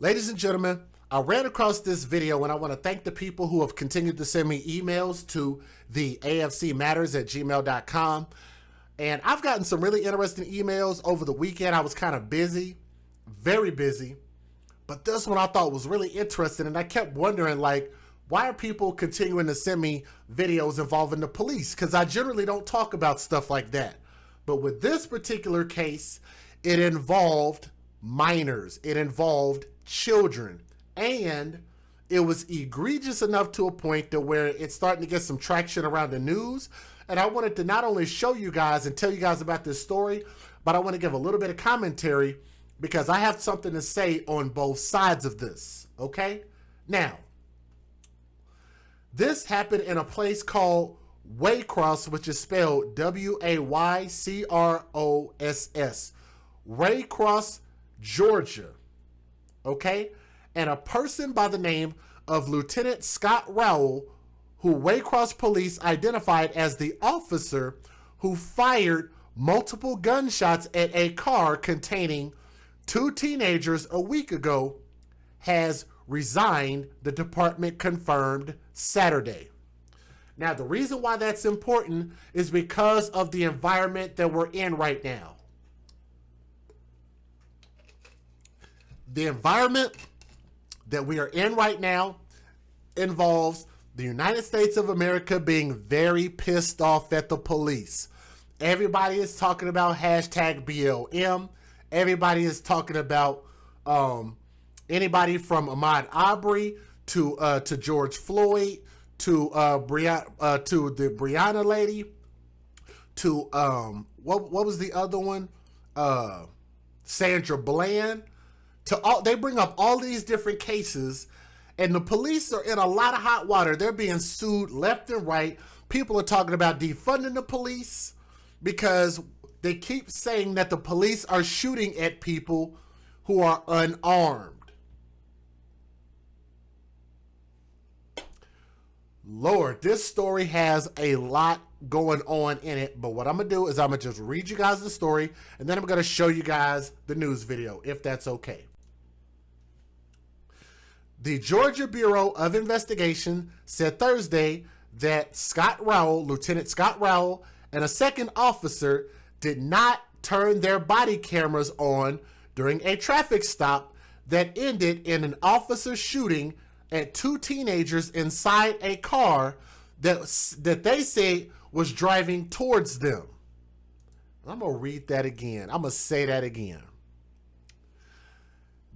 Ladies and gentlemen, I ran across this video and I want to thank the people who have continued to send me emails to the afcmatters@gmail.com. And I've gotten some really interesting emails over the weekend. I was kind of busy, very busy. But this one I thought was really interesting, and I kept wondering, like, why are people continuing to send me videos involving the police? Because I generally don't talk about stuff like that. But with this particular case, it involved minors. It involved children. And it was egregious enough to a point to where it's starting to get some traction around the news. And I wanted to not only show you guys and tell you guys about this story, but I want to give a little bit of commentary because I have something to say on both sides of this. Okay? Now, this happened in a place called Waycross, which is spelled Waycross. Waycross, Georgia. Okay? And a person by the name of Lieutenant Scott Rowell, who Waycross police identified as the officer who fired multiple gunshots at a car containing two teenagers a week ago, has resigned, the department confirmed Saturday. Now, the reason why that's important is because of the environment that we're in right now. The environment that we are in right now involves the United States of America being very pissed off at the police. Everybody is talking about hashtag BLM. Everybody is talking about anybody from Ahmaud Arbery to George Floyd to the Breonna lady to what was the other one? Sandra Bland. They bring up all these different cases, and the police are in a lot of hot water. They're being sued left and right. People are talking about defunding the police because they keep saying that the police are shooting at people who are unarmed. Lord, this story has a lot going on in it, but what I'm going to do is I'm going to just read you guys the story, and then I'm going to show you guys the news video, if that's okay. The Georgia Bureau of Investigation said Thursday that Lieutenant Scott Rowell, and a second officer did not turn their body cameras on during a traffic stop that ended in an officer shooting at two teenagers inside a car that they say was driving towards them. I'm going to read that again. I'm going to say that again.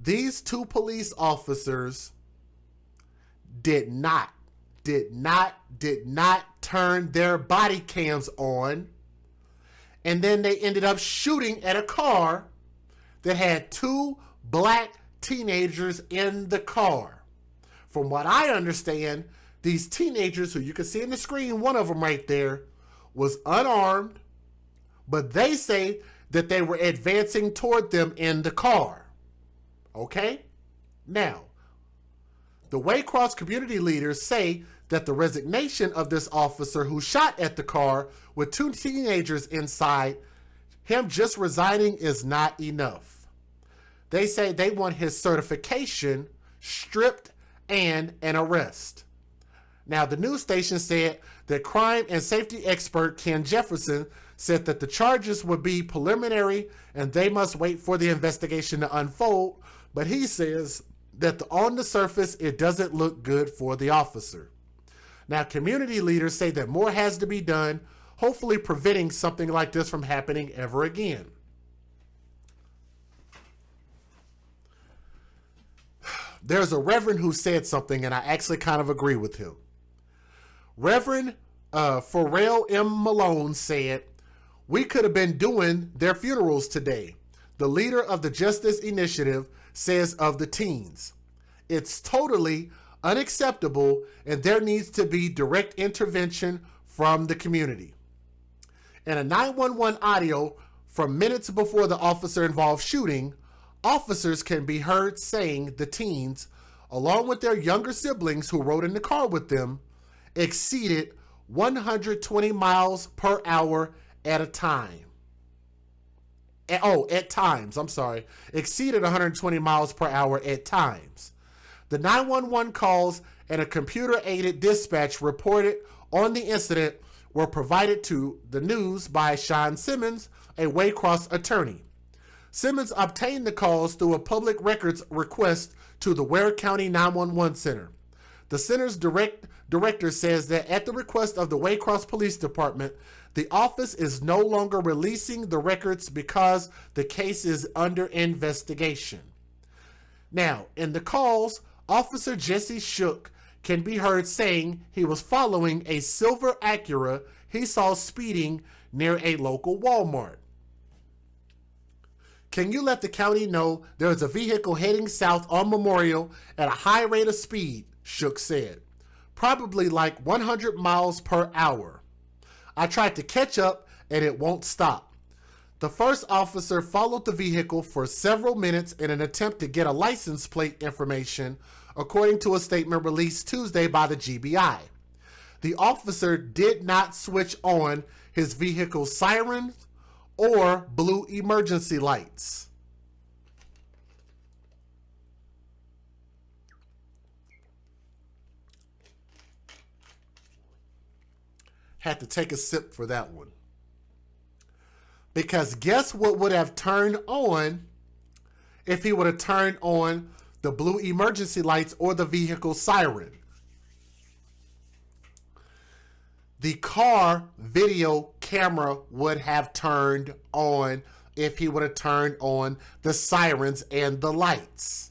These two police officers did not turn their body cams on, and then they ended up shooting at a car that had two black teenagers in the car. From what I understand, these teenagers, who you can see in the screen, one of them right there, was unarmed, but they say that they were advancing toward them in the car. Okay? Now, the Waycross community leaders say that the resignation of this officer who shot at the car with two teenagers inside, him just resigning is not enough. They say they want his certification stripped and an arrest. Now, the news station said that crime and safety expert Ken Jefferson said that the charges would be preliminary and they must wait for the investigation to unfold, but he says that on the surface, it doesn't look good for the officer. Now, community leaders say that more has to be done, hopefully preventing something like this from happening ever again. There's a reverend who said something, and I actually kind of agree with him. Reverend Pharrell M. Malone said, "We could have been doing their funerals today." The leader of the Justice Initiative says of the teens, "It's totally unacceptable and there needs to be direct intervention from the community." In a 911 audio from minutes before the officer-involved shooting, officers can be heard saying the teens, along with their younger siblings who rode in the car with them, exceeded 120 miles per hour at a time. At times, exceeded 120 miles per hour at times. The 911 calls and a computer-aided dispatch reported on the incident were provided to the news by Sean Simmons, a Waycross attorney. Simmons obtained the calls through a public records request to the Ware County 911 Center. The center's director says that at the request of the Waycross Police Department, the office is no longer releasing the records because the case is under investigation. Now, in the calls, Officer Jesse Shook can be heard saying he was following a silver Acura he saw speeding near a local Walmart. Can you let the county know there is a vehicle heading south on Memorial at a high rate of speed, Shook said. Probably like 100 miles per hour. I tried to catch up and it won't stop. The first officer followed the vehicle for several minutes in an attempt to get a license plate information, according to a statement released Tuesday by the GBI. The officer did not switch on his vehicle's sirens or blue emergency lights. Had to take a sip for that one. Because guess what would have turned on if he would have turned on the blue emergency lights or the vehicle siren? The car video camera would have turned on if he would have turned on the sirens and the lights.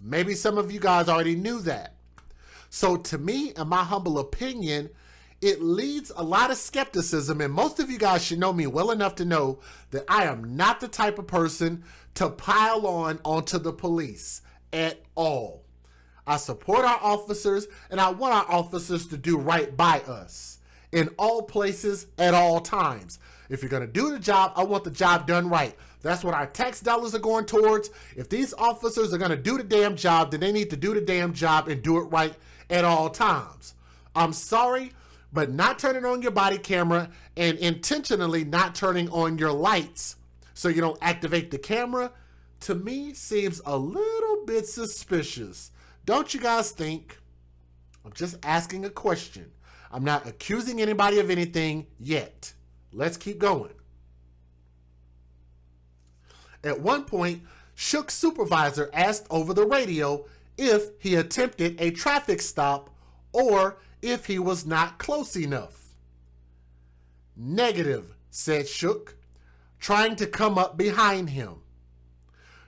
Maybe some of you guys already knew that. So to me, in my humble opinion, it leads a lot of skepticism, and most of you guys should know me well enough to know that I am not the type of person to pile onto the police at all. I support our officers, and I want our officers to do right by us in all places at all times. If you're going to do the job, I want the job done right. That's what our tax dollars are going towards. If these officers are going to do the damn job, then they need to do the damn job and do it right at all times. I'm sorry, but not turning on your body camera and intentionally not turning on your lights so you don't activate the camera, to me seems a little bit suspicious. Don't you guys think? I'm just asking a question. I'm not accusing anybody of anything yet. Let's keep going. At one point, Shook's supervisor asked over the radio if he attempted a traffic stop or if he was not close enough. Negative, said Shook, trying to come up behind him.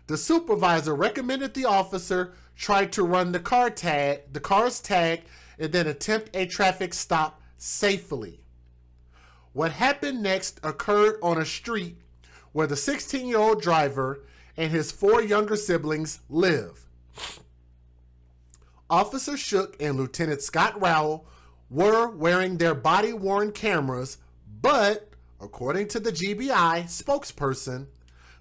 The supervisor recommended the officer try to run the car's tag, and then attempt a traffic stop safely. What happened next occurred on a street where the 16-year-old driver and his 4 younger siblings live. Officer Shook and Lieutenant Scott Rowell were wearing their body-worn cameras, but, according to the GBI spokesperson,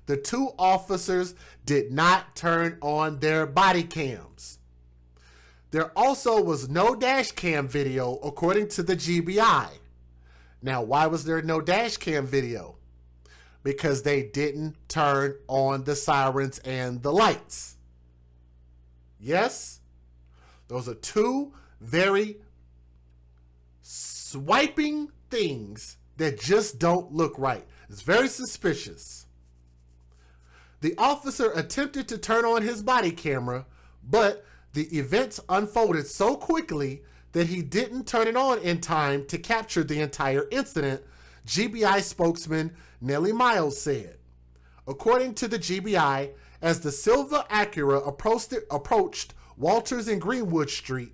the 2 officers did not turn on their body cams. There also was no dash cam video, according to the GBI. Now, why was there no dash cam video? Because they didn't turn on the sirens and the lights. Yes? Those are 2 very swiping things that just don't look right. It's very suspicious. The officer attempted to turn on his body camera, but the events unfolded so quickly that he didn't turn it on in time to capture the entire incident, GBI spokesman Nellie Miles said. According to the GBI, as the silver Acura approached Walters and Greenwood Street,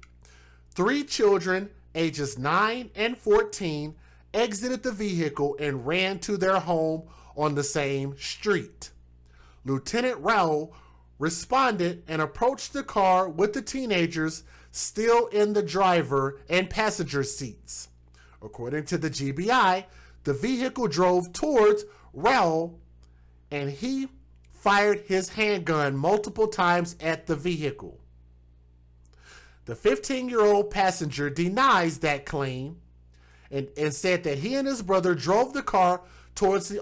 3 children, ages 9 and 14, exited the vehicle and ran to their home on the same street. Lieutenant Rowell responded and approached the car with the teenagers still in the driver and passenger seats. According to the GBI, the vehicle drove towards Rowell and he fired his handgun multiple times at the vehicle. The 15-year-old passenger denies that claim and said that he and his brother drove the car towards the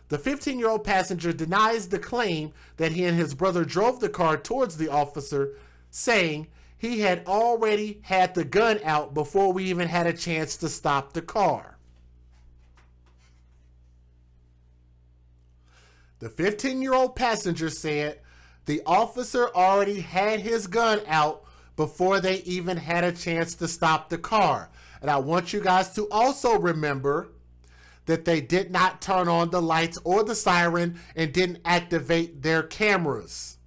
The 15-year-old passenger denies the claim that he and his brother drove the car towards the officer, saying he had already had the gun out before we even had a chance to stop the car. The 15-year-old passenger said the officer already had his gun out before they even had a chance to stop the car. And I want you guys to also remember that they did not turn on the lights or the siren and didn't activate their cameras.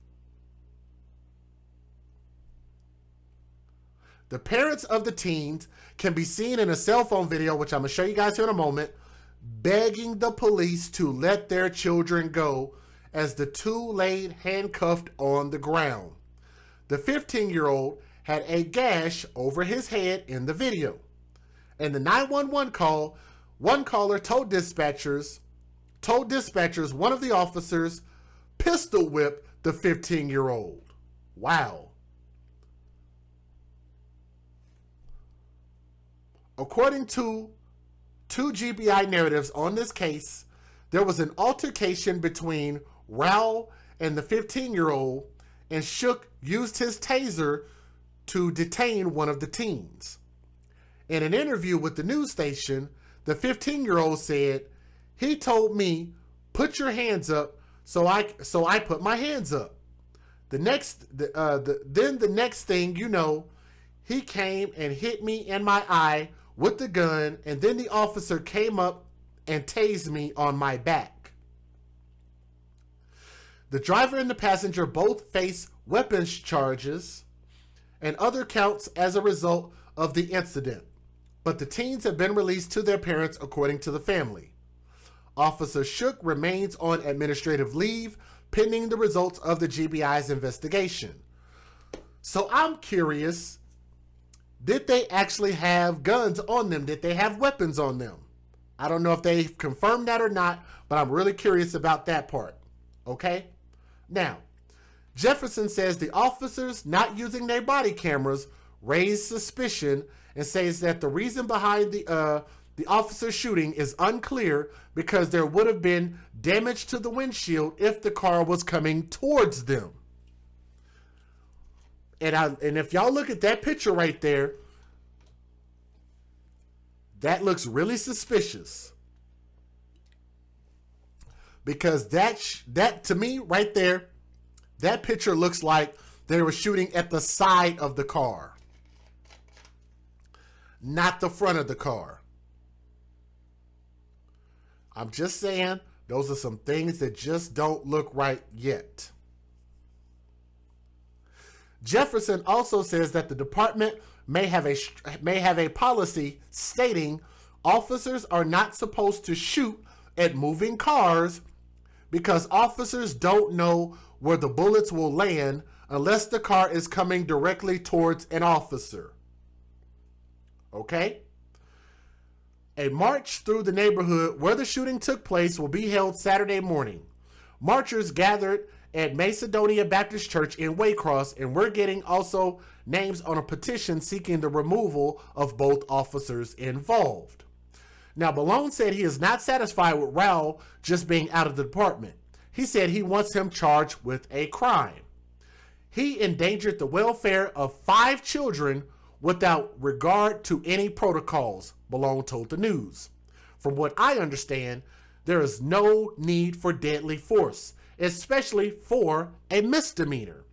The parents of the teens can be seen in a cell phone video, which I'm going to show you guys here in a moment, begging the police to let their children go as the two laid handcuffed on the ground. The 15-year-old had a gash over his head in the video. In the 911 call, one caller told dispatchers one of the officers pistol whipped the 15-year-old. Wow. According to two GBI narratives on this case, there was an altercation between Raul and the 15-year-old, and Shook used his taser to detain one of the teens. In an interview with the news station, the 15-year-old said, "He told me, put your hands up, so I put my hands up. Then the next thing you know, he came and hit me in my eye with the gun, and then the officer came up and tased me on my back." The driver and the passenger both face weapons charges and other counts as a result of the incident, but the teens have been released to their parents according to the family. Officer Shook remains on administrative leave pending the results of the GBI's investigation. So I'm curious, did they actually have guns on them? Did they have weapons on them? I don't know if they've confirmed that or not, but I'm really curious about that part. Okay? Now, Jefferson says the officers not using their body cameras raised suspicion and says that the reason behind the officer shooting is unclear because there would have been damage to the windshield if the car was coming towards them. And if y'all look at that picture right there, that looks really suspicious. Because that to me right there, that picture looks like they were shooting at the side of the car, not the front of the car. I'm just saying, those are some things that just don't look right yet. Jefferson also says that the department may have a policy stating officers are not supposed to shoot at moving cars because officers don't know where the bullets will land unless the car is coming directly towards an officer. Okay? A march through the neighborhood where the shooting took place will be held Saturday morning. Marchers gathered at Macedonia Baptist Church in Waycross, and we're getting also names on a petition seeking the removal of both officers involved. Now, Malone said he is not satisfied with Raul just being out of the department. He said he wants him charged with a crime. He endangered the welfare of 5 children without regard to any protocols, Malone told the news. From what I understand, there is no need for deadly force, especially for a misdemeanor.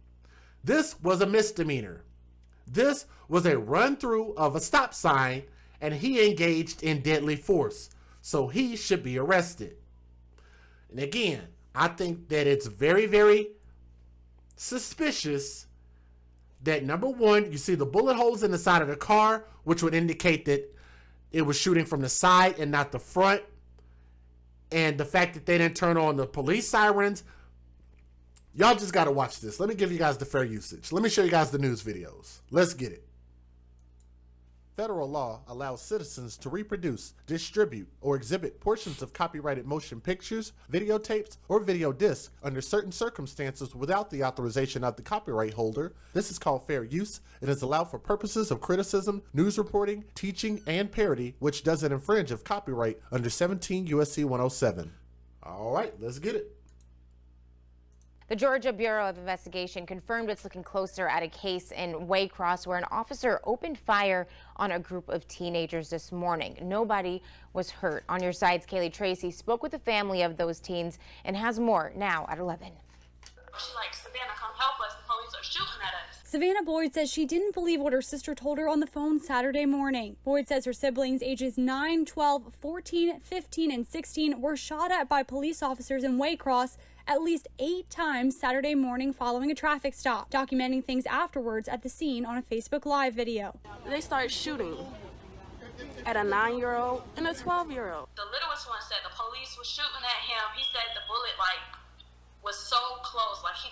This was a misdemeanor. This was a run-through of a stop sign, and he engaged in deadly force, so he should be arrested. And again, I think that it's very, very suspicious that, number one, you see the bullet holes in the side of the car, which would indicate that it was shooting from the side and not the front. And the fact that they didn't turn on the police sirens. Y'all just got to watch this. Let me give you guys the fair usage. Let me show you guys the news videos. Let's get it. federal law allows citizens to reproduce, distribute, or exhibit portions of copyrighted motion pictures, videotapes, or video discs under certain circumstances without the authorization of the copyright holder. This is called fair use and is allowed for purposes of criticism, news reporting, teaching, and parody, which doesn't infringe of copyright under 17 U.S.C. 107. All right, let's get it. The Georgia Bureau of Investigation confirmed it's looking closer at a case in Waycross where an officer opened fire on a group of teenagers this morning. Nobody was hurt. On Your Side's Kaylee Tracy spoke with the family of those teens and has more now at 11. She's like, Savannah, come help us. The police are shooting at us. Savannah Boyd says she didn't believe what her sister told her on the phone Saturday morning. Boyd says her siblings ages 9, 12, 14, 15, and 16 were shot at by police officers in Waycross at least 8 times Saturday morning following a traffic stop, documenting things afterwards at the scene on a Facebook Live video. They started shooting at a 9-year-old and a 12-year-old. The littlest one said the police was shooting at him. He said the bullet was so close, he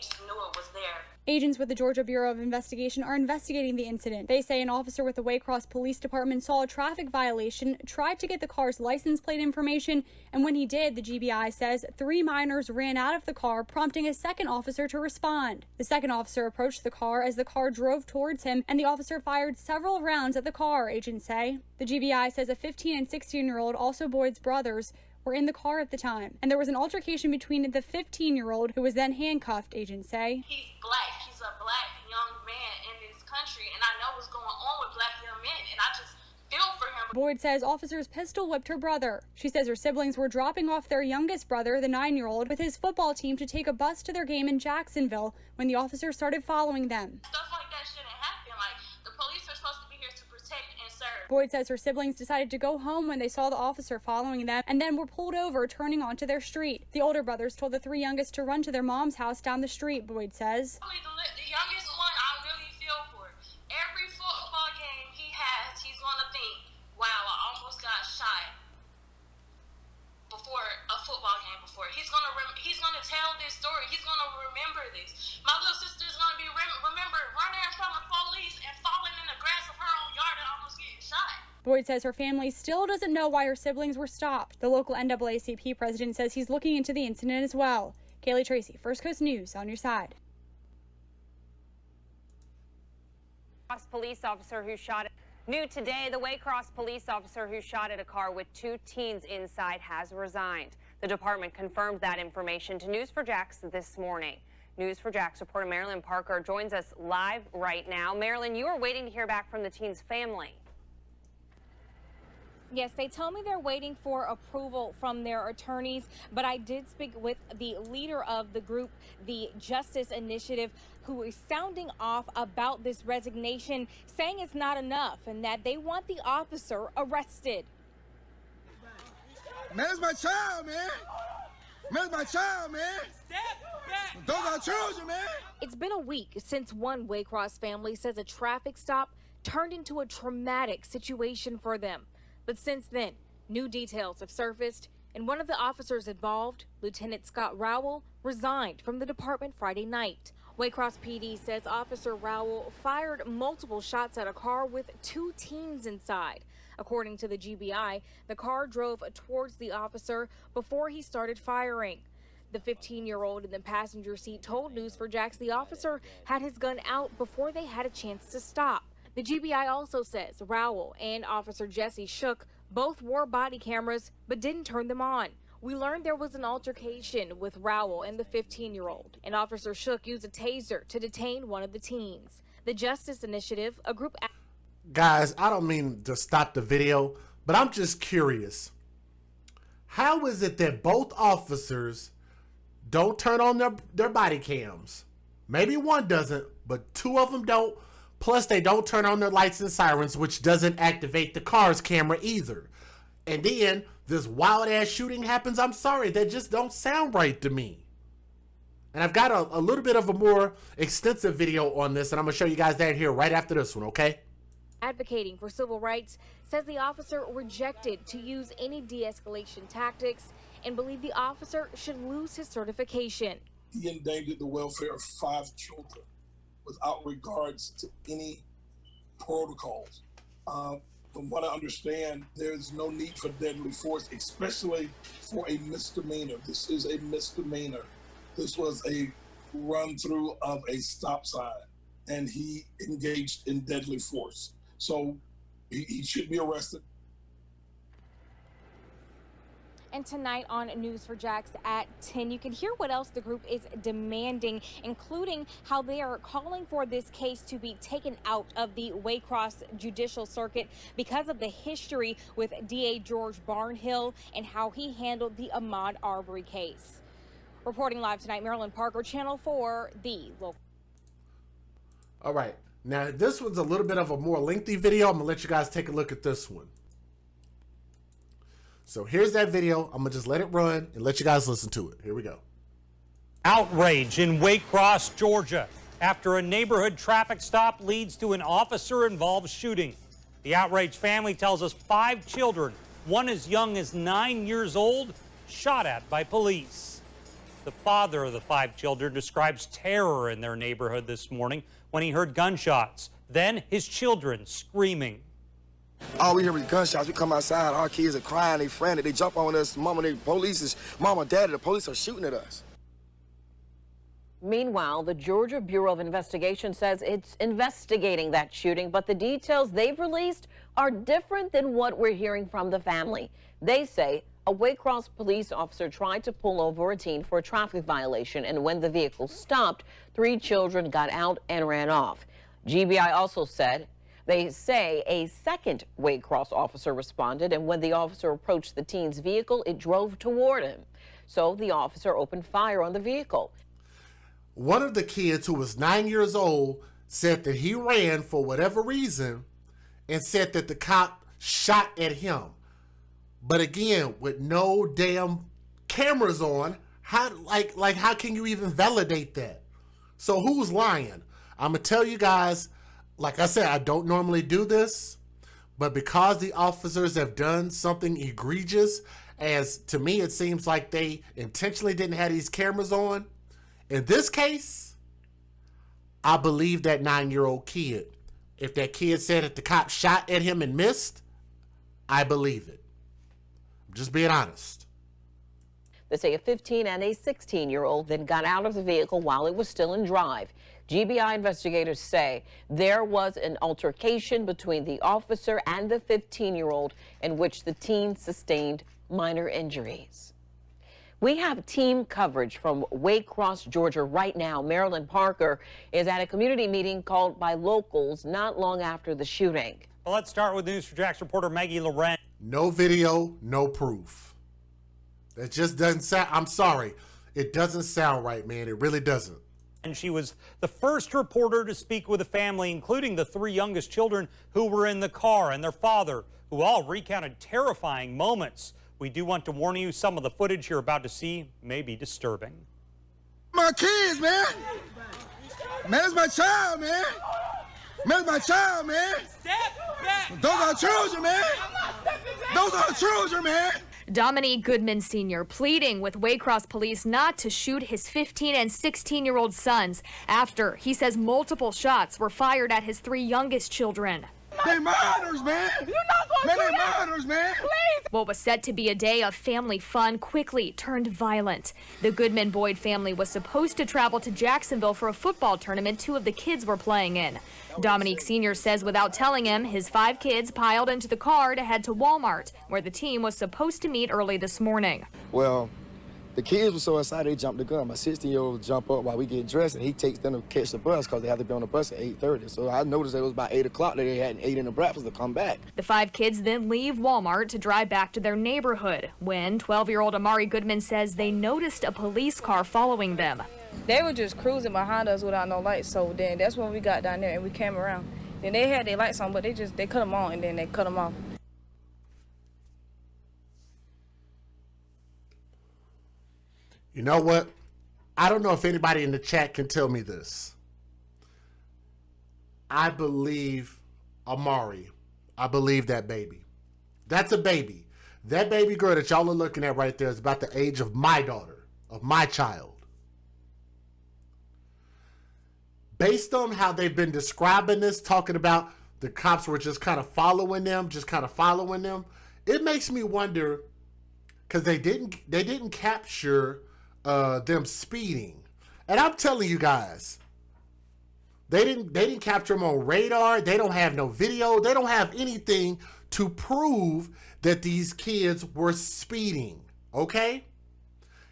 just knew it was there. Agents with the Georgia Bureau of Investigation are investigating the incident. They say an officer with the Waycross Police Department saw a traffic violation, tried to get the car's license plate information, and when he did, the GBI says 3 minors ran out of the car, prompting a second officer to respond. The second officer approached the car as the car drove towards him, and the officer fired several rounds at the car, agents say. The GBI says a 15 and 16-year-old, also Boyd's brothers, were in the car at the time, and there was an altercation between the 15-year-old, who was then handcuffed, agents say. He's black. He's a black young man in this country, and I know what's going on with black young men, and I just feel for him. Boyd says officers pistol whipped her brother. She says her siblings were dropping off their youngest brother, the 9-year-old, with his football team to take a bus to their game in Jacksonville when the officers started following them. Stuff like that shouldn't happen. The police are supposed to be here to protect and serve. Boyd says her siblings decided to go home when they saw the officer following them and then were pulled over, turning onto their street. The older brothers told the 3 youngest to run to their mom's house down the street, Boyd says. The youngest one I really feel for. Every football game he has, he's going to think, wow, I almost got shot before a football game before. He's going to tell this story. He's going to remember this. My little sister's going to be remembered running from the police and falling in the grass of her own yard and almost getting shot. Boyd says her family still doesn't know why her siblings were stopped. The local NAACP president says he's looking into the incident as well. Kaylee Tracy, First Coast News, On Your Side. Police officer who shot. New today, the Waycross police officer who shot at a car with 2 teens inside has resigned. The department confirmed that information to News4JAX this morning. News4JAX reporter Marilyn Parker joins us live right now. Marilyn, you are waiting to hear back from the teens' family. Yes, they tell me they're waiting for approval from their attorneys, but I did speak with the leader of the group, the Justice Initiative, who is sounding off about this resignation, saying it's not enough and that they want the officer arrested. Man, it's my child, man. Man, it's my child, man. Step back. Those are children, man. It's been a week since one Waycross family says a traffic stop turned into a traumatic situation for them. But since then, new details have surfaced, and one of the officers involved, Lieutenant Scott Rowell, resigned from the department Friday night. Waycross PD says Officer Rowell fired multiple shots at a car with 2 teens inside. According to the GBI, the car drove towards the officer before he started firing. The 15-year-old in the passenger seat told News4JAX the officer had his gun out before they had a chance to stop. The GBI also says Rowell and Officer Jesse Shook both wore body cameras but didn't turn them on. We learned there was an altercation with Rowell and the 15-year-old, and Officer Shook used a taser to detain one of the teens. The Justice Initiative, a group... Guys, I don't mean to stop the video, but I'm just curious. How is it that both officers don't turn on their body cams? Maybe one doesn't, but 2 of them don't. Plus, they don't turn on their lights and sirens, which doesn't activate the car's camera either. And then this wild-ass shooting happens. I'm sorry, that just don't sound right to me. And I've got a little bit of a more extensive video on this, and I'm going to show you guys that here right after this one, okay? Advocating for civil rights says the officer rejected to use any de-escalation tactics and believed the officer should lose his certification. He endangered the welfare of 5 children without regards to any protocols. From what I understand, there's no need for deadly force, especially for a misdemeanor. This is a misdemeanor. This was a run through of a stop sign, and he engaged in deadly force. So he should be arrested. And tonight on News4Jax at 10, you can hear what else the group is demanding, including how they are calling for this case to be taken out of the Waycross Judicial Circuit because of the history with DA George Barnhill and how he handled the Ahmaud Arbery case. Reporting live tonight, Marilyn Parker, Channel 4, the local. All right. Now, this one's a little bit of a more lengthy video. I'm going to let you guys take a look at this one. So here's that video. I'm going to just let it run and let you guys listen to it. Here we go. Outrage in Waycross, Georgia, after a neighborhood traffic stop leads to an officer-involved shooting. The outraged family tells us 5 children, one as young as 9 years old, shot at by police. The father of the 5 children describes terror in their neighborhood this morning when he heard gunshots. Then his children screaming. All we hear is gunshots. We come outside, our kids are crying, they frantic, they jump on us. Mama, daddy, the police are shooting at us. Meanwhile, the Georgia Bureau of Investigation says it's investigating that shooting, but the details they've released are different than what we're hearing from the family. They say a Waycross police officer tried to pull over a teen for a traffic violation, and when the vehicle stopped, 3 children got out and ran off. GBI also said they say a second Waycross officer responded, and when the officer approached the teen's vehicle, it drove toward him. So the officer opened fire on the vehicle. One of the kids, who was 9 years old, said that he ran for whatever reason and said that the cop shot at him. But again, with no damn cameras on, how can you even validate that? So who's lying? I'm gonna tell you guys, like I said, I don't normally do this, but because the officers have done something egregious, as to me it seems like they intentionally didn't have these cameras on, in this case, I believe that 9-year-old kid. If that kid said that the cop shot at him and missed, I believe it. I'm just being honest. They say a 15 and a 16-year-old then got out of the vehicle while it was still in drive. GBI investigators say there was an altercation between the officer and the 15-year-old in which the teen sustained minor injuries. We have team coverage from Waycross, Georgia right now. Marilyn Parker is at a community meeting called by locals not long after the shooting. Well, let's start with News4Jax reporter Maggie Loren. No video, no proof. That just doesn't sound, I'm sorry, it doesn't sound right, man. It really doesn't. And she was the first reporter to speak with the family, including the 3 youngest children who were in the car and their father, who all recounted terrifying moments. We do want to warn you, some of the footage you're about to see may be disturbing. My kids, man. Man, it's my child, man. Man, it's my child, man. Step back. Those are children, man. Those are children, man. Dominique Goodman Sr. pleading with Waycross police not to shoot his 15 and 16-year-old sons after he says multiple shots were fired at his 3 youngest children. They minors, man. You're not going to do that. They minors, man. Please. What was set to be a day of family fun quickly turned violent. The Goodman Boyd family was supposed to travel to Jacksonville for a football tournament 2 of the kids were playing in. Dominique Sr. says without telling him, his 5 kids piled into the car to head to Walmart, where the team was supposed to meet early this morning. Well, the kids were so excited they jumped the gun. My 16-year-old jump up while we get dressed, and he takes them to catch the bus because they have to be on the bus at 8:30. So I noticed it was about 8 o'clock that they hadn't eaten the breakfast to come back. The 5 kids then leave Walmart to drive back to their neighborhood when 12-year-old Amari Goodman says they noticed a police car following them. They were just cruising behind us without no lights, so then that's when we got down there and we came around. Then they had their lights on, but they cut them on and then they cut them off. You know what? I don't know if anybody in the chat can tell me this. I believe Amari. I believe that baby. That's a baby. That baby girl that y'all are looking at right there is about the age of my daughter, of my child. Based on how they've been describing this, talking about the cops were just kind of following them, It makes me wonder, because they didn't capture them speeding. And I'm telling you guys, they didn't capture them on radar. They don't have no video. They don't have anything to prove that these kids were speeding. Okay?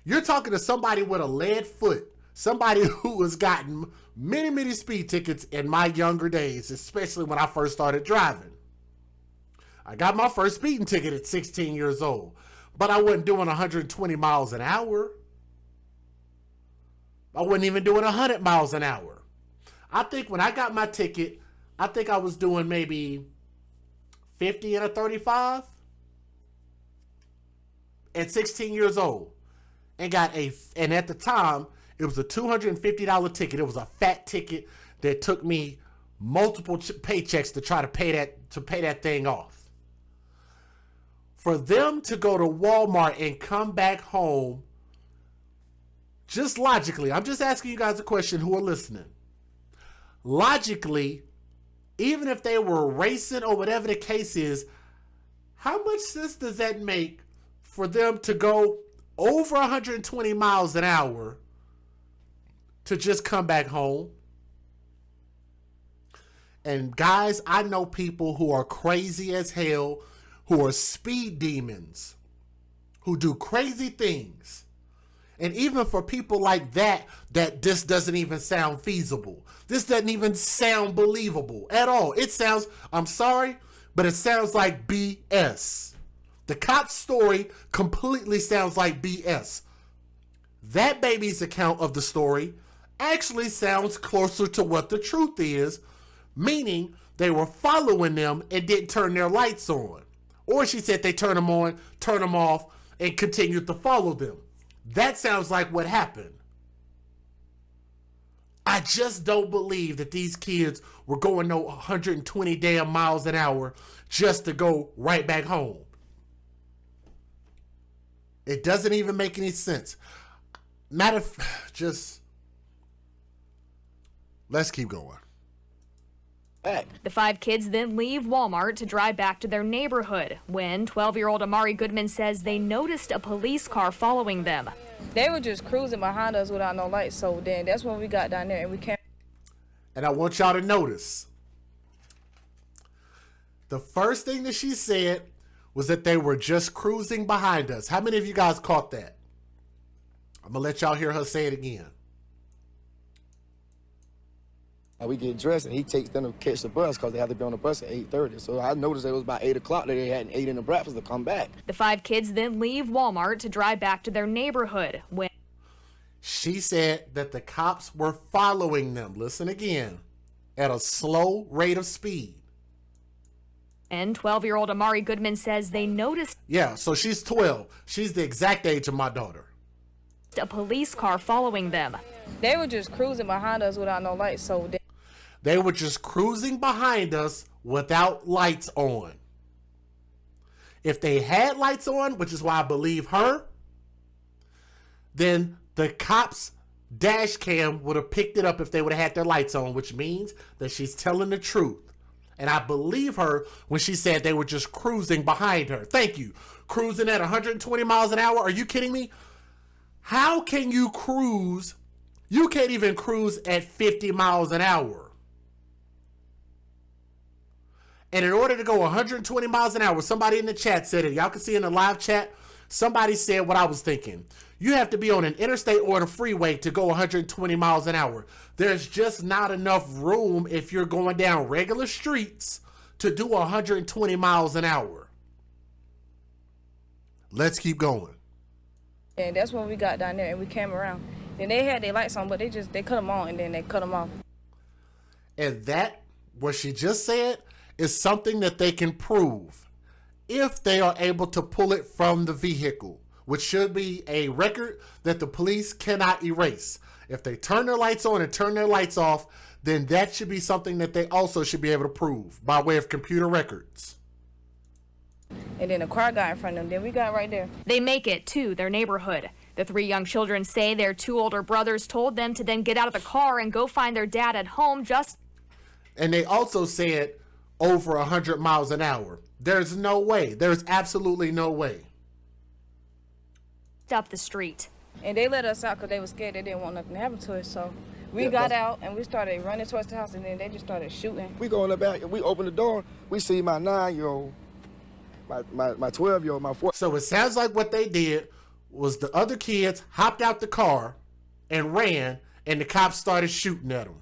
You're talking to somebody with a lead foot, somebody who has gotten many, many speed tickets in my younger days, especially when I first started driving. I got my first speeding ticket at 16 years old, but I wasn't doing 120 miles an hour. I wasn't even doing 100 miles an hour. I think when I got my ticket, I think I was doing maybe 50 and a 35 at 16 years old. And at the time, it was a $250 ticket. It was a fat ticket that took me multiple paychecks to try to pay that thing off. For them to go to Walmart and come back home, just logically, I'm just asking you guys a question who are listening. Logically, even if they were racing or whatever the case is, how much sense does that make for them to go over 120 miles an hour to just come back home? And guys, I know people who are crazy as hell, who are speed demons, who do crazy things. And even for people like that this doesn't even sound feasible. This doesn't even sound believable at all. It sounds, I'm sorry, but it sounds like BS. The cop's story completely sounds like BS. That baby's account of the story actually sounds closer to what the truth is, meaning they were following them and didn't turn their lights on. Or she said they turn them on, turn them off, and continued to follow them. That sounds like what happened. I just don't believe that these kids were going no 120 damn miles an hour just to go right back home. It doesn't even make any sense. Let's keep going. The 5 kids then leave Walmart to drive back to their neighborhood when 12-year-old Amari Goodman says they noticed a police car following them. They were just cruising behind us without no lights, so then that's when we got down there and we came. And I want y'all to notice, the first thing that she said was that they were just cruising behind us. How many of you guys caught that? I'm going to let y'all hear her say it again. We get dressed, and he takes them to catch the bus because they have to be on the bus at 8:30. So I noticed it was about 8 o'clock that they hadn't ate in the breakfast to come back. The 5 kids then leave Walmart to drive back to their neighborhood when she said that the cops were following them, listen again, at a slow rate of speed. And 12-year-old Amari Goodman says they noticed. Yeah, so she's 12. She's the exact age of my daughter. A police car following them. They were just cruising behind us without no lights, so they were just cruising behind us without lights on. If they had lights on, which is why I believe her, then the cops' dash cam would have picked it up if they would have had their lights on, which means that she's telling the truth. And I believe her when she said they were just cruising behind her. Thank you. Cruising at 120 miles an hour? Are you kidding me? How can you cruise? You can't even cruise at 50 miles an hour. And in order to go 120 miles an hour, somebody in the chat said it. Y'all can see in the live chat, somebody said what I was thinking. You have to be on an interstate or a freeway to go 120 miles an hour. There's just not enough room if you're going down regular streets to do 120 miles an hour. Let's keep going. And that's when we got down there and we came around. Then they had their lights on, but they cut them on and then they cut them off. And that, what she just said, is something that they can prove if they are able to pull it from the vehicle, which should be a record that the police cannot erase. If they turn their lights on and turn their lights off, then that should be something that they also should be able to prove by way of computer records. And then a car got in front of them. Then we got right there. They make it to their neighborhood. The 3 young children say their 2 older brothers told them to then get out of the car and go find their dad at home just. And they also said over 100 miles an hour. There's no way. There's absolutely no way. Up the street. And they let us out because they were scared. They didn't want nothing to happen to us. So we got out and we started running towards the house, and then they just started shooting. We go in the back and we open the door. We see my 9-year-old, my 12-year-old, my 4. So it sounds like what they did was the other kids hopped out the car and ran, and the cops started shooting at them.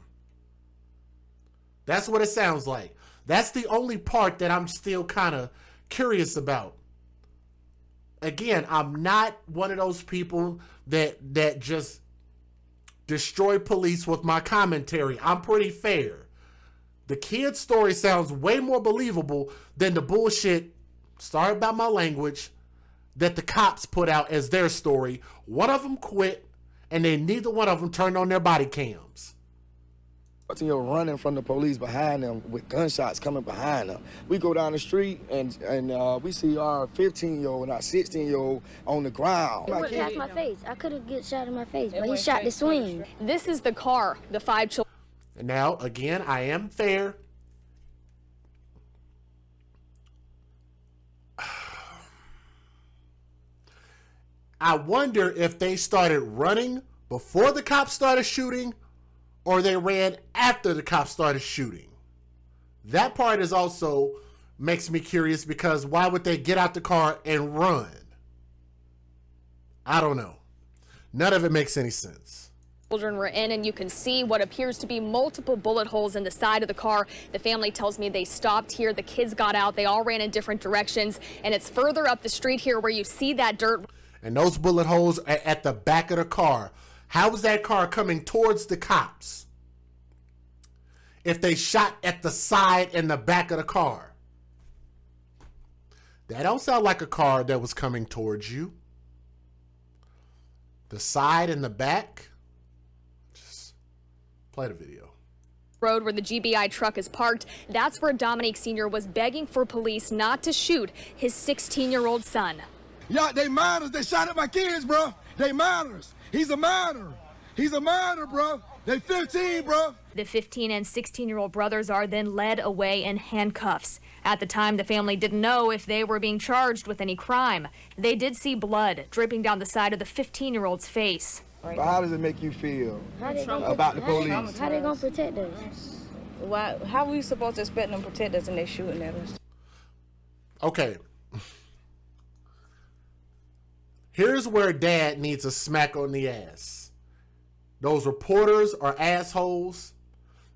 That's what it sounds like. That's the only part that I'm still kind of curious about. Again, I'm not one of those people that just destroy police with my commentary. I'm pretty fair. The kid's story sounds way more believable than the bullshit, sorry about my language, that the cops put out as their story. One of them quit, and then neither one of them turned on their body cams. You're running from the police behind them with gunshots coming behind them. We go down the street and we see our 15-year-old and our 16-year-old on the ground. It went past my face. I could have get shot in my face, but he shot the swing. This is the car the 5 children. Now, again, I am fair. I wonder if they started running before the cops started shooting, or they ran after the cops started shooting. That part is also makes me curious, because why would they get out the car and run? I don't know. None of it makes any sense. Children were in, and you can see what appears to be multiple bullet holes in the side of the car. The family tells me they stopped here. The kids got out. They all ran in different directions, and it's further up the street here where you see that dirt. And those bullet holes are at the back of the car. How was that car coming towards the cops if they shot at the side and the back of the car? That don't sound like a car that was coming towards you. The side and the back. Just play the video. Road where the GBI truck is parked. That's where Dominique Sr. was begging for police not to shoot his 16-year-old son. Yeah, they minors. They shot at my kids, bro. They minors. He's a minor. He's a minor, bro. They 15, bro. The 15 and 16-year-old brothers are then led away in handcuffs. At the time, the family didn't know if they were being charged with any crime. They did see blood dripping down the side of the 15-year-old's face. But how does it make you feel about the police? How they gonna protect us? Why? How we supposed to expect them to protect us and they shooting at us? Okay. Here's where Dad needs a smack on the ass. Those reporters are assholes,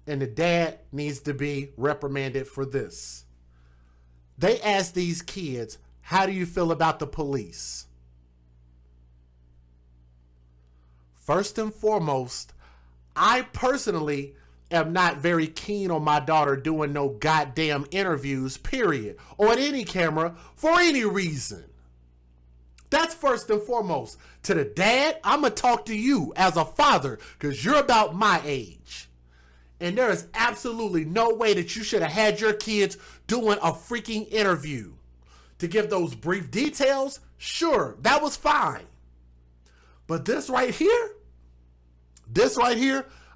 and the dad needs to be reprimanded for this. They asked these kids, how do you feel about the police? First and foremost, I personally am not very keen on my daughter doing no goddamn interviews, period, on any camera for any reason. That's first and foremost. To the dad, I'm going to talk to you as a father, because you're about my age. And there is absolutely no way that you should have had your kids doing a freaking interview. To give those brief details, sure, that was fine. But this right here,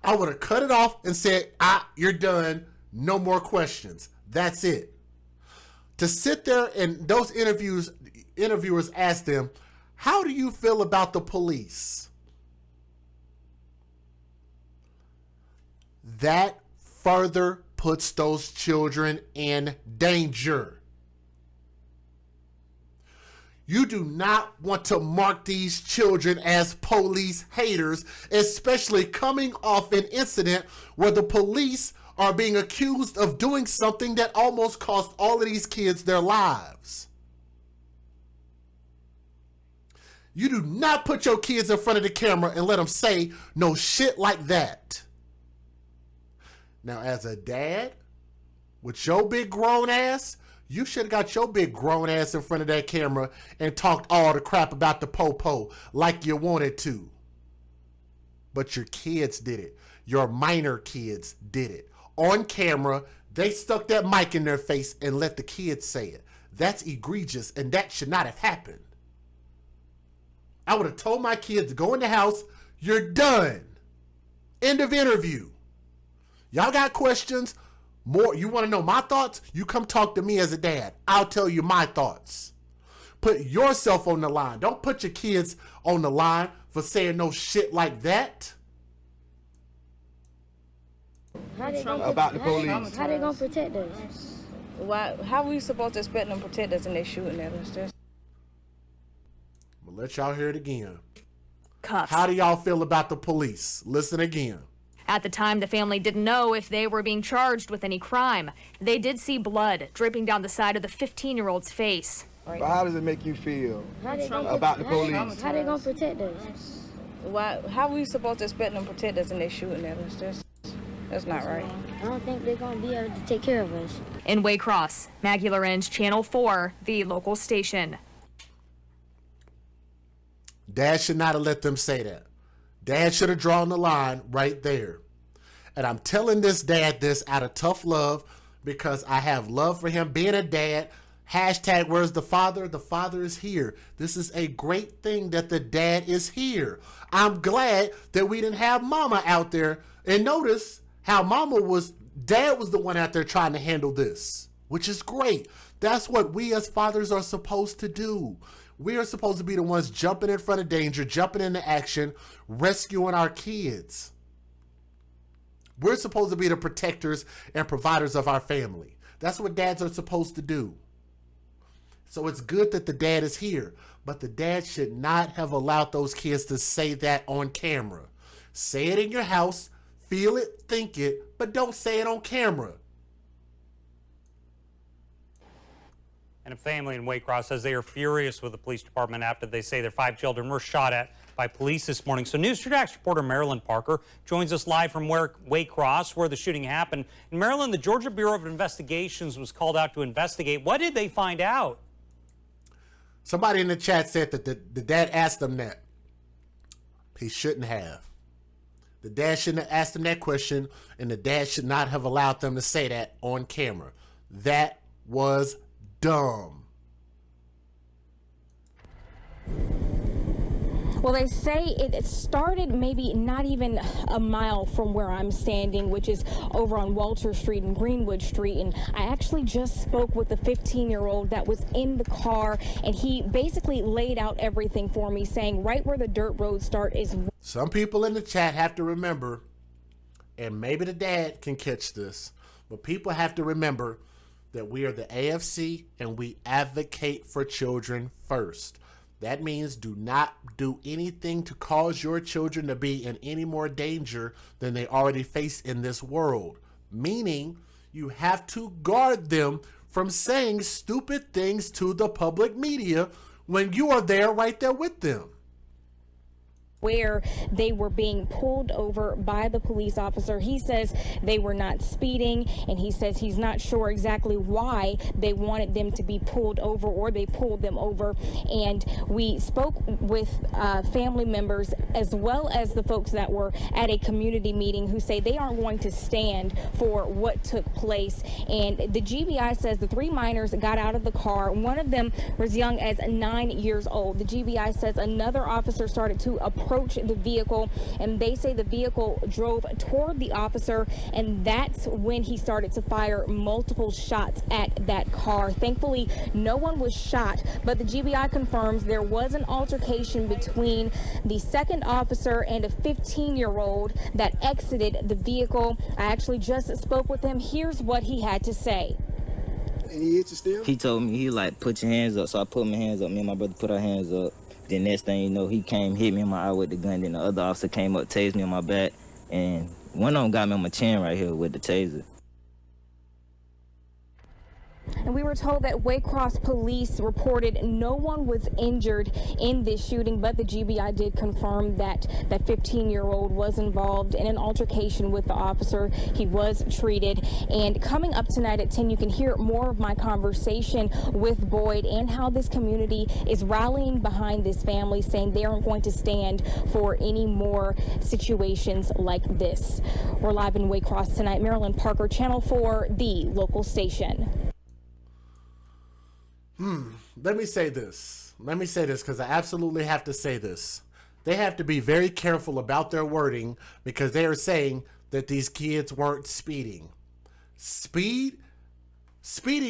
I would have cut it off and said, you're done. No more questions. That's it. To sit there and those interviewers asked them, how do you feel about the police? That further puts those children in danger. You do not want to mark these children as police haters, especially coming off an incident where the police are being accused of doing something that almost cost all of these kids their lives. You do not put your kids in front of the camera and let them say no shit like that. Now, as a dad, with your big grown ass, you should have got your big grown ass in front of that camera and talked all the crap about the po-po like you wanted to. But your kids did it. Your minor kids did it. On camera, they stuck that mic in their face and let the kids say it. That's egregious, and that should not have happened. I would have told my kids to go in the house, you're done. End of interview. Y'all got questions? More, you want to know my thoughts? You come talk to me as a dad. I'll tell you my thoughts. Put yourself on the line. Don't put your kids on the line for saying no shit like that. About the police. How they gonna protect us? Why? How we supposed to expect them to protect us and they shooting at us? I'm gonna let y'all hear it again. Cuffs. How do y'all feel about the police? Listen again. At the time, the family didn't know if they were being charged with any crime. They did see blood dripping down the side of the 15-year-old's face. But how does it make you feel about the police? How they gonna protect us? Why? How we supposed to expect them to protect us and they shooting at us? That's not right. I don't think they're gonna be able to take care of us. In Waycross, Maggie Lorenz, Channel 4, the local station. Dad should not have let them say that. Dad should have drawn the line right there. And I'm telling this dad this out of tough love because I have love for him being a dad. Hashtag where's the father? The father is here. This is a great thing that the dad is here. I'm glad that we didn't have mama out there. And notice how dad was the one out there trying to handle this, which is great. That's what we as fathers are supposed to do. We are supposed to be the ones jumping in front of danger, jumping into action, rescuing our kids. We're supposed to be the protectors and providers of our family. That's what dads are supposed to do. So it's good that the dad is here, but the dad should not have allowed those kids to say that on camera. Say it in your house, feel it, think it, but don't say it on camera. And a family in Waycross says they are furious with the police department after they say their 5 children were shot at by police this morning. So News 4 Jax reporter Marilyn Parker joins us live from Waycross, where the shooting happened. In Maryland, the Georgia Bureau of Investigations was called out to investigate. What did they find out? Somebody in the chat said that the dad asked them that. He shouldn't have. The dad shouldn't have asked them that question, and the dad should not have allowed them to say that on camera. That was dumb. Well, they say it started maybe not even a mile from where I'm standing, which is over on Walter Street and Greenwood Street. And I actually just spoke with the 15-year-old that was in the car, and he basically laid out everything for me, saying right where the dirt roads start is... Some people in the chat have to remember, and maybe the dad can catch this, but people have to remember that we are the AFC and we advocate for children first. That means do not do anything to cause your children to be in any more danger than they already face in this world. Meaning, you have to guard them from saying stupid things to the public media when you are there right there with them. Where they were being pulled over by the police officer. He says they were not speeding, and he says he's not sure exactly why they wanted them to be pulled over or they pulled them over. And we spoke with family members as well as the folks that were at a community meeting who say they aren't going to stand for what took place. And the GBI says the 3 minors got out of the car. One of them was young as 9 years old. The GBI says another officer started to approach the vehicle, and they say the vehicle drove toward the officer, and that's when he started to fire multiple shots at that car. Thankfully, no one was shot, but the GBI confirms there was an altercation between the second officer and a 15-year-old that exited the vehicle. I actually just spoke with him. Here's what he had to say. And he hit you still? He told me, he like, put your hands up. So I put my hands up. Me and my brother put our hands up. Then next thing you know, he came, hit me in my eye with the gun. Then the other officer came up, tased me on my back. And one of them got me on my chin right here with the taser. And we were told that Waycross police reported no one was injured in this shooting, but the GBI did confirm that that 15-year-old was involved in an altercation with the officer. He was treated. And coming up tonight at 10, you can hear more of my conversation with Boyd and how this community is rallying behind this family, saying they aren't going to stand for any more situations like this. We're live in Waycross tonight. Marilyn Parker, Channel 4, the local station. Let me say this because I absolutely have to say this. They have to be very careful about their wording because they are saying that these kids weren't speeding. Speeding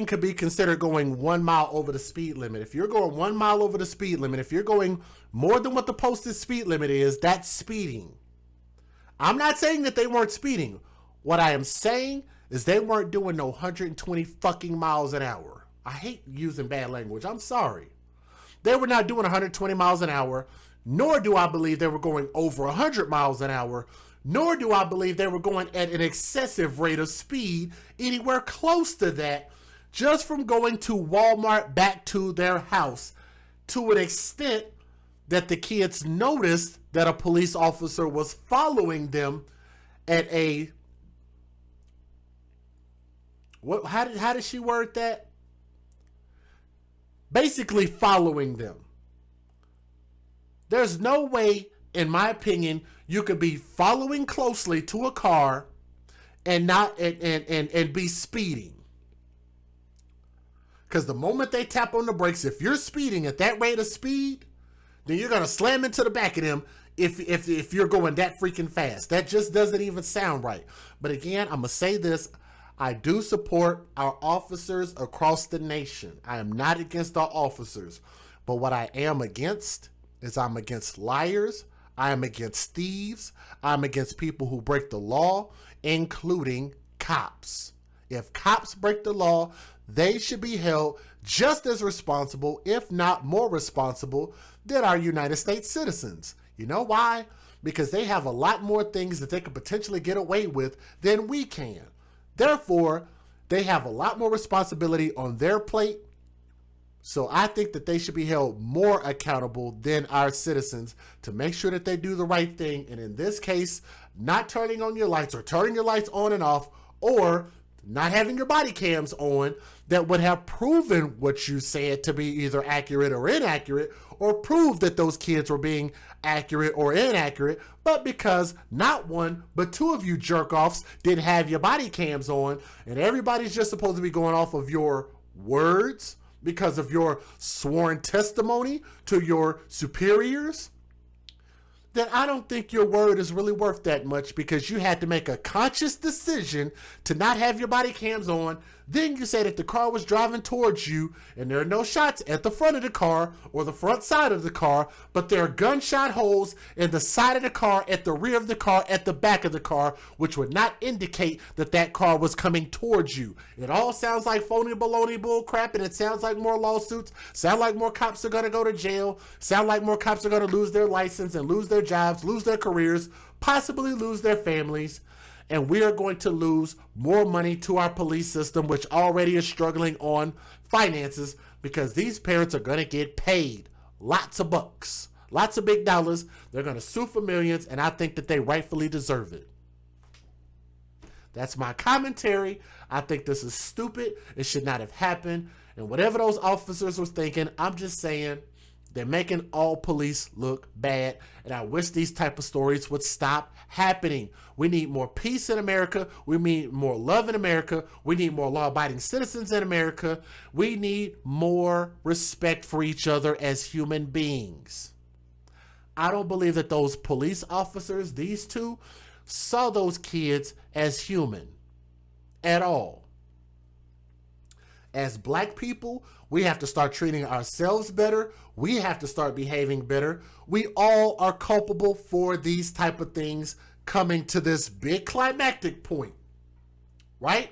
could be considered going 1 mile over the speed limit. If you're going 1 mile over the speed limit, if you're going more than what the posted speed limit is, that's speeding. I'm not saying that they weren't speeding. What I am saying is they weren't doing no 120 fucking miles an hour. I hate using bad language. I'm sorry. They were not doing 120 miles an hour, nor do I believe they were going over 100 miles an hour, nor do I believe they were going at an excessive rate of speed anywhere close to that, just from going to Walmart back to their house, to an extent that the kids noticed that a police officer was following them at a, what? How did she word that? Basically following them. There's no way, in my opinion, you could be following closely to a car and not and be speeding. Because the moment they tap on the brakes, if you're speeding at that rate of speed, then you're gonna slam into the back of them if you're going that freaking fast. That just doesn't even sound right. But again, I'm gonna say this. I do support our officers across the nation. I am not against our officers. But what I am against is I'm against liars. I am against thieves. I'm against people who break the law, including cops. If cops break the law, they should be held just as responsible, if not more responsible, than our United States citizens. You know why? Because they have a lot more things that they could potentially get away with than we can. Therefore, they have a lot more responsibility on their plate. So I think that they should be held more accountable than our citizens to make sure that they do the right thing. And in this case, not turning on your lights or turning your lights on and off, or not having your body cams on that would have proven what you said to be either accurate or inaccurate, or prove that those kids were being accurate or inaccurate. But because not one, but two of you jerk-offs didn't have your body cams on, and everybody's just supposed to be going off of your words because of your sworn testimony to your superiors, then I don't think your word is really worth that much, because you had to make a conscious decision to not have your body cams on. Then you said that the car was driving towards you and there are no shots at the front of the car or the front side of the car, but there are gunshot holes in the side of the car, at the rear of the car, at the back of the car, which would not indicate that that car was coming towards you. It all sounds like phony baloney bull crap, and it sounds like more lawsuits, sound like more cops are going to go to jail, sound like more cops are going to lose their license and lose their jobs, lose their careers, possibly lose their families. And we are going to lose more money to our police system, which already is struggling on finances, because these parents are going to get paid lots of bucks, lots of big dollars. They're going to sue for millions, and I think that they rightfully deserve it. That's my commentary. I think this is stupid. It should not have happened. And whatever those officers were thinking, I'm just saying, they're making all police look bad, and I wish these type of stories would stop happening. We need more peace in America. We need more love in America. We need more law-abiding citizens in America. We need more respect for each other as human beings. I don't believe that those police officers, these two, saw those kids as human at all. As black people, we have to start treating ourselves better. We have to start behaving better. We all are culpable for these type of things coming to this big climactic point, right?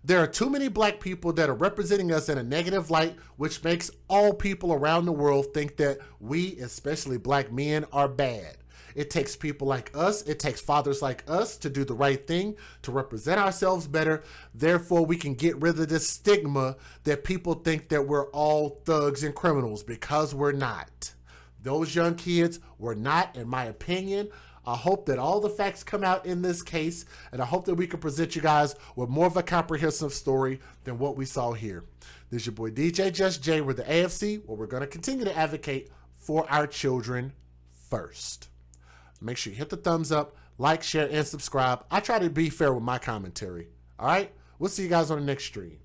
There are too many black people that are representing us in a negative light, which makes all people around the world think that we, especially black men, are bad. It takes people like us, it takes fathers like us to do the right thing, to represent ourselves better. Therefore, we can get rid of this stigma that people think that we're all thugs and criminals, because we're not. Those young kids were not, in my opinion. I hope that all the facts come out in this case, and I hope that we can present you guys with more of a comprehensive story than what we saw here. This is your boy DJ Just J with the AFC, where we're going to continue to advocate for our children first. Make sure you hit the thumbs up, like, share, and subscribe. I try to be fair with my commentary. All right? We'll see you guys on the next stream.